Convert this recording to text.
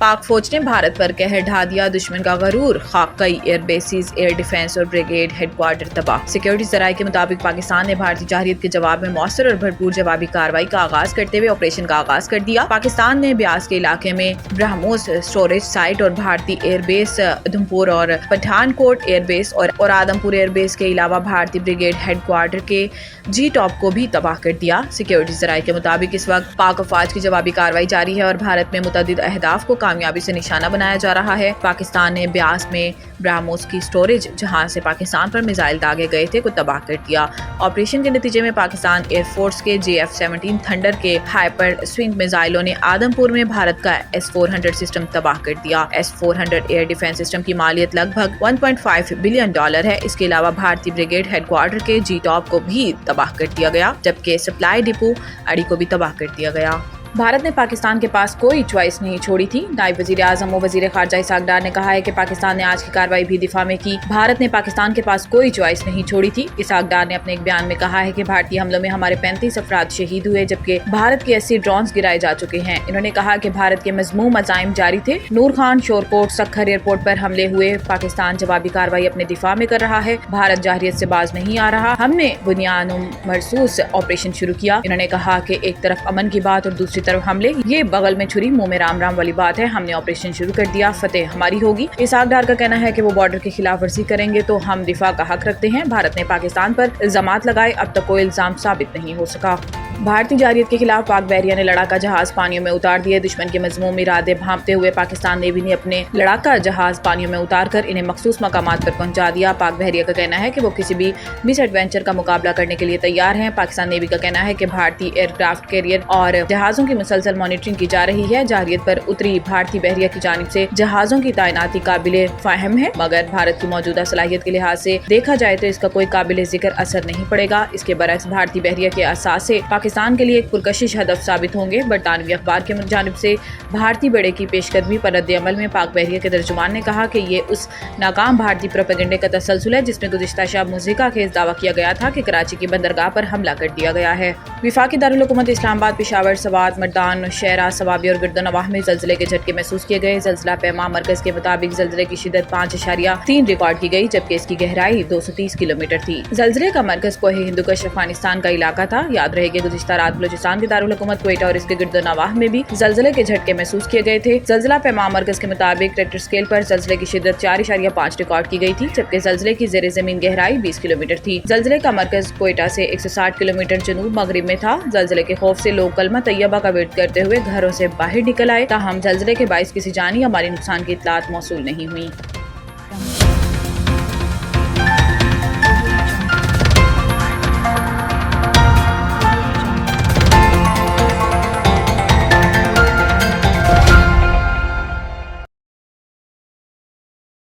पाक फौज ने भारत पर कहर ढा दिया, दुश्मन का गरूर, खाक कई एयर बेसिस, एयर डिफेंस और ब्रिगेड हेडक्वार्टर तबाह। सिक्योरिटी जराये के मुताबिक पाकिस्तान ने भारतीय जारहियत के जवाब में मौसर और भरपूर जवाबी कार्रवाई का आगाज करते हुए ऑपरेशन का आगाज कर दिया। पाकिस्तान ने ब्यास के इलाके में ब्रह्मोस स्टोरेज साइट और भारतीय एयरबेस उधमपुर और पठानकोट एयरबेस और आदमपुर एयरबेस के अलावा भारतीय ब्रिगेड हेडक्वार्टर के जी टॉप को भी तबाह कर दिया। सिक्योरिटी जराये के मुताबिक इस वक्त पाक अफवाज की जवाबी कार्रवाई जारी है और भारत में मुतअद्दिद अहदाफ को कामयाबी से निशाना बनाया जा रहा है। पाकिस्तान ने ब्यास में ब्रह्मोस की स्टोरेज, जहां से पाकिस्तान पर मिसाइल दागे गए थे, को तबाह कर दिया। ऑपरेशन के नतीजे में पाकिस्तान एयरफोर्स के JF-17 थंडर के हाइपर स्विंग मिसाइलों ने आदमपुर में भारत का S-400 सिस्टम तबाह कर दिया। S-400 एयर डिफेंस सिस्टम की मालियत लगभग $1.5 बिलियन है। इसके अलावा भारतीय ब्रिगेड हेडक्वार्टर के जी टॉप को भी तबाह कर दिया गया, जबकि सप्लाई डिपो अड़ी को भी तबाह कर दिया गया। भारत ने पाकिस्तान के पास कोई चॉइस नहीं छोड़ी थी। नायब वजीर आजम और वजीर खारजा इसहाक डार ने कहा है कि पाकिस्तान ने आज की कार्रवाई भी दिफा में की। भारत ने पाकिस्तान के पास कोई चॉइस नहीं छोड़ी थी। इसहाक डार ने अपने एक बयान में कहा है कि भारतीय हमलों में हमारे 35 अफराद शहीद हुए, जबकि भारत के 80 ड्रोन्स गिराए जा चुके हैं। इन्होंने कहा कि भारत के मजमूम अज़ाइम जारी थे। नूर खान, शोरकोट, सक्खर एयरपोर्ट पर हमले हुए। पाकिस्तान जवाबी कार्रवाई अपने दिफा में कर रहा है। भारत जारहियत से बाज नहीं आ रहा। हमने बुनियाद मरसूस ऑपरेशन शुरू किया। इन्होंने कहा कि एक तरफ अमन की बात और दूसरी तरफ हमले, ये बगल में छुरी मुंह में राम राम वाली बात है। हमने ऑपरेशन शुरू कर दिया, फतेह हमारी होगी। इसहाक डार का कहना है कि वो बॉर्डर की खिलाफ वर्जी करेंगे तो हम दिफा का हक रखते हैं। भारत ने पाकिस्तान पर इल्जामात लगाए, अब तक कोई इल्जाम साबित नहीं हो सका। भारतीय जारहियत के खिलाफ पाक बहरिया ने लड़ाका जहाज पानियों में उतार दिए। दुश्मन के मजमूम इरादे भांपते हुए पाकिस्तान नेवी ने अपने लड़ाका जहाज पानियों में उतार कर इन्हें मखसूस मकामात पर पहुंचा दिया। पाक बहरिया का कहना है कि वो किसी भी मिस एडवेंचर का मुकाबला करने के लिए तैयार हैं। पाकिस्तान नेवी का कहना है कि भारतीय एयरक्राफ्ट कैरियर और जहाजों की मुसलसल मॉनिटरिंग की जा रही है। जारहियत पर उतरी भारतीय बहरिया की जानिब से जहाजों की तैनाती काबिले फाहम है, मगर भारत की मौजूदा सलाहियत के लिहाज से देखा जाए तो इसका कोई काबिले जिक्र असर नहीं पड़ेगा। इसके बरक्स भारतीय बहरिया के असासे पाकिस्तान के लिए एक पुरकशिश हदफ साबित होंगे। बरतानवी अखबार की जानिब से भारतीय बेड़े की पेशकदमी पर रद्द अमल में पाक बहरिया के तर्जुमान ने कहा कि ये उस नाकाम भारतीय प्रोपेगेंडे का तसलसल है जिसमें गुज़िश्ता शब मुज़िका खेज़ दावा किया गया था कि कराची की बंदरगाह पर हमला कर दिया गया है। विफाकी दारुल हुकूमत इस्लामाबाद, पेशावर, सवात, मर्दान, शहरा, सवाबी और गिरदनवाह में ज़लज़ले के झटके महसूस किए गए। ज़लज़ला पैमा मरकज़ के मुताबिक ज़लज़ले की शिद्दत 5.3 रिकॉर्ड की गई, जबकि इसकी गहराई 230 किलोमीटर थी। ज़लज़ले का मरकज़ कोहे हिंदुकुश अफगानिस्तान का इलाका था। याद रहे कि गुज़िश्ता रात बलूचिस्तान के दारुल हुकूमत क्वेटा और इसके गिरदनवाह में भी ज़लज़ले के झटके महसूस किए गए थे। ज़लज़ला पैमा मरकज़ के मुताबिक रेक्टर स्केल पर ज़लज़ले की शिद्दत 4.5 रिकॉर्ड की गई थी, जबकि ज़लज़ले की ज़ेरे ज़मीन गहराई 20 किलोमीटर थी। ज़लज़ले का मरकज़ क्वेटा से 160 किलोमीटर जनूब मगरिब में था। ज़लज़ले के खौफ से लोग कलमा तैयबा का विर्द करते हुए घरों से बाहर निकल आए, ताहम ज़लज़ले के बाइस किसी जानी या माली नुकसान की इत्तलात मौसूल नहीं हुई।